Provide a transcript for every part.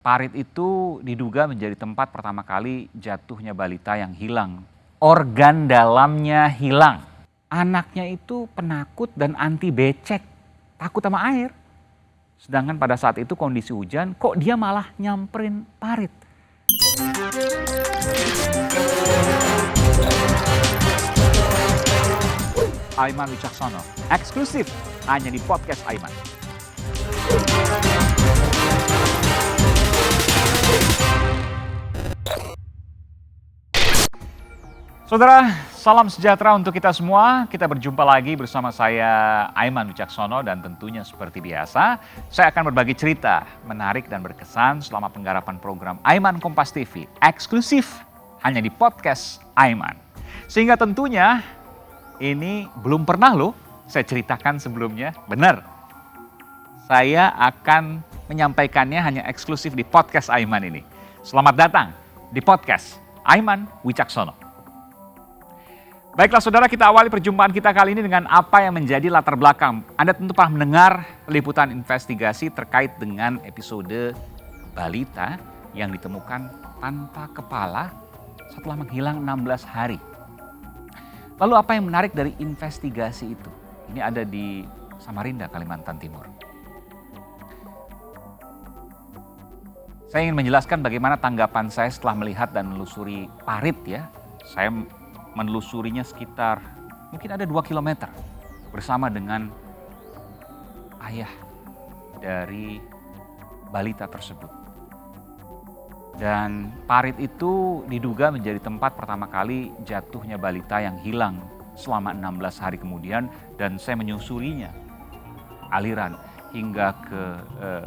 Parit itu diduga menjadi tempat pertama kali jatuhnya balita yang hilang. Organ dalamnya hilang. Anaknya itu penakut dan anti becek, takut sama air. Sedangkan pada saat itu kondisi hujan, kok dia malah nyamperin Parit. Aiman Wicaksono, eksklusif hanya di podcast Aiman. Saudara, salam sejahtera untuk kita semua. Kita berjumpa lagi bersama saya Aiman Wicaksono dan tentunya seperti biasa, saya akan berbagi cerita menarik dan berkesan selama penggarapan program Aiman Kompas TV, eksklusif hanya di podcast Aiman. Sehingga tentunya ini belum pernah loh saya ceritakan sebelumnya, benar. Saya akan menyampaikannya hanya eksklusif di podcast Aiman ini. Selamat datang di podcast Aiman Wicaksono. Baiklah saudara, kita awali perjumpaan kita kali ini dengan apa yang menjadi latar belakang. Anda tentu pernah mendengar liputan investigasi terkait dengan episode balita yang ditemukan tanpa kepala setelah menghilang 16 hari. Lalu apa yang menarik dari investigasi itu? Ini ada di Samarinda, Kalimantan Timur. Saya ingin menjelaskan bagaimana tanggapan saya setelah melihat dan menelusuri Parit ya. Saya menelusurinya sekitar mungkin ada 2 kilometer bersama dengan ayah dari balita tersebut. Dan Parit itu diduga menjadi tempat pertama kali jatuhnya balita yang hilang selama 16 hari kemudian, dan saya menyusurinya aliran hingga ke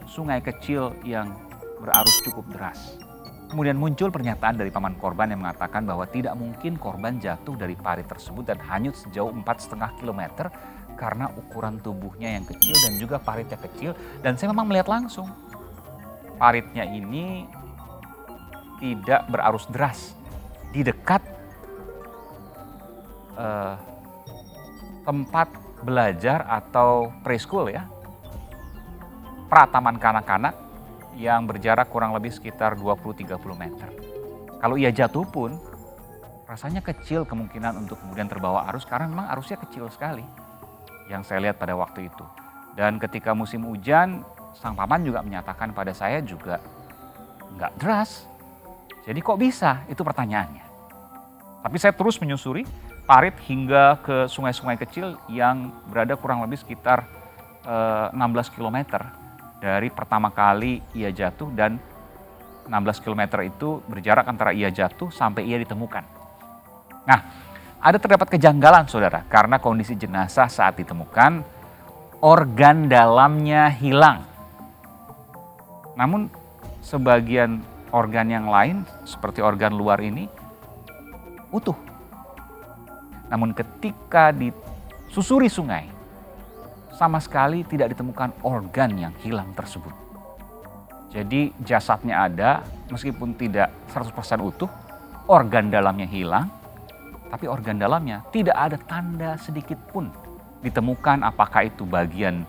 sungai kecil yang berarus cukup deras. Kemudian muncul pernyataan dari paman korban yang mengatakan bahwa tidak mungkin korban jatuh dari parit tersebut dan hanyut sejauh 4,5 kilometer karena ukuran tubuhnya yang kecil dan juga paritnya kecil. Dan saya memang melihat langsung paritnya ini tidak berarus deras di dekat tempat belajar atau preschool ya, prataman kanak-kanak yang berjarak kurang lebih sekitar 20-30 meter. Kalau ia jatuh pun rasanya kecil kemungkinan untuk kemudian terbawa arus karena memang arusnya kecil sekali yang saya lihat pada waktu itu. Dan ketika musim hujan, sang paman juga menyatakan pada saya juga nggak deras. Jadi kok bisa? Itu pertanyaannya. Tapi saya terus menyusuri Parit hingga ke sungai-sungai kecil yang berada kurang lebih sekitar 16 kilometer. Dari pertama kali ia jatuh, dan 16 km itu berjarak antara ia jatuh sampai ia ditemukan. Nah, ada terdapat kejanggalan saudara, karena kondisi jenazah saat ditemukan, organ dalamnya hilang. Namun sebagian organ yang lain seperti organ luar ini utuh. Namun ketika disusuri sungai, sama sekali tidak ditemukan organ yang hilang tersebut. Jadi jasadnya ada, meskipun tidak 100% utuh, organ dalamnya hilang, tapi organ dalamnya tidak ada tanda sedikit pun ditemukan, apakah itu bagian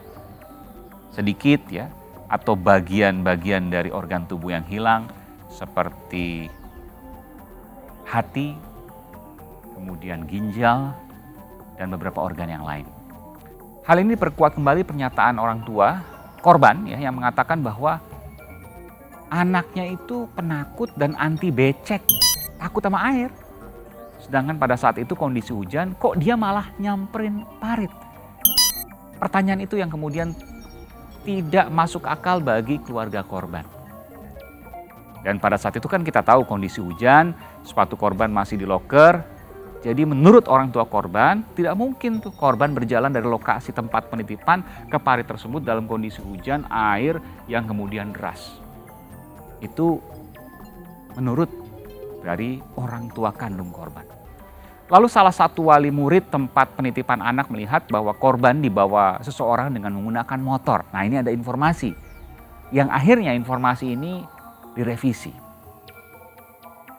sedikit ya, atau bagian-bagian dari organ tubuh yang hilang seperti hati, kemudian ginjal, dan beberapa organ yang lain. Hal ini diperkuat kembali pernyataan orang tua korban ya, yang mengatakan bahwa anaknya itu penakut dan anti becek, takut sama air. Sedangkan pada saat itu kondisi hujan, kok dia malah nyamperin Parit. Pertanyaan itu yang kemudian tidak masuk akal bagi keluarga korban. Dan pada saat itu kan kita tahu kondisi hujan, sepatu korban masih di loker. Jadi menurut orang tua korban, tidak mungkin tuh korban berjalan dari lokasi tempat penitipan ke Parit tersebut dalam kondisi hujan, air yang kemudian deras. Itu menurut dari orang tua kandung korban. Lalu salah satu wali murid tempat penitipan anak melihat bahwa korban dibawa seseorang dengan menggunakan motor. Nah, ini ada informasi yang akhirnya informasi ini direvisi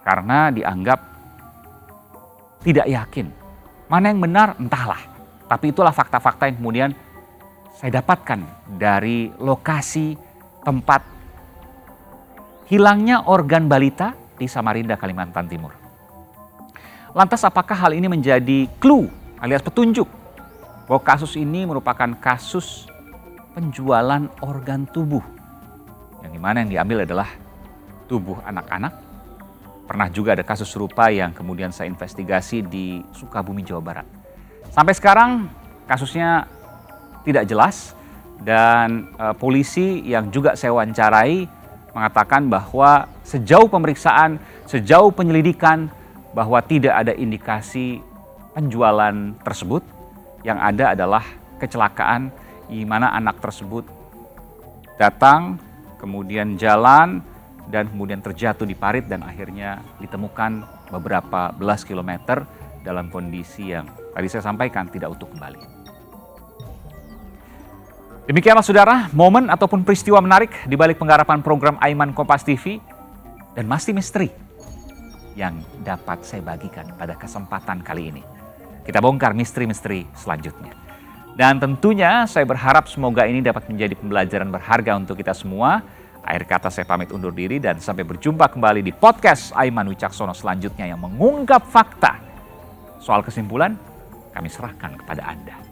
karena dianggap tidak yakin. Mana yang benar entahlah. Tapi itulah fakta-fakta yang kemudian saya dapatkan dari lokasi tempat hilangnya organ balita di Samarinda, Kalimantan Timur. Lantas apakah hal ini menjadi clue alias petunjuk bahwa kasus ini merupakan kasus penjualan organ tubuh, yang dimana yang diambil adalah tubuh anak-anak? Pernah juga ada kasus serupa yang kemudian saya investigasi di Sukabumi, Jawa Barat. Sampai sekarang kasusnya tidak jelas dan polisi yang juga saya wawancarai mengatakan bahwa sejauh pemeriksaan, sejauh penyelidikan bahwa tidak ada indikasi penjualan tersebut. Yang ada adalah kecelakaan di mana anak tersebut datang, kemudian jalan, dan kemudian terjatuh di parit dan akhirnya ditemukan beberapa belas kilometer dalam kondisi yang tadi saya sampaikan tidak utuh kembali. Demikianlah saudara, momen ataupun peristiwa menarik di balik penggarapan program Aiman Kompas TV dan masih misteri yang dapat saya bagikan pada kesempatan kali ini. Kita bongkar misteri-misteri selanjutnya. Dan tentunya saya berharap semoga ini dapat menjadi pembelajaran berharga untuk kita semua. Akhir kata saya pamit undur diri dan sampai berjumpa kembali di podcast Aiman Wicaksono selanjutnya yang mengungkap fakta. Soal kesimpulan kami serahkan kepada Anda.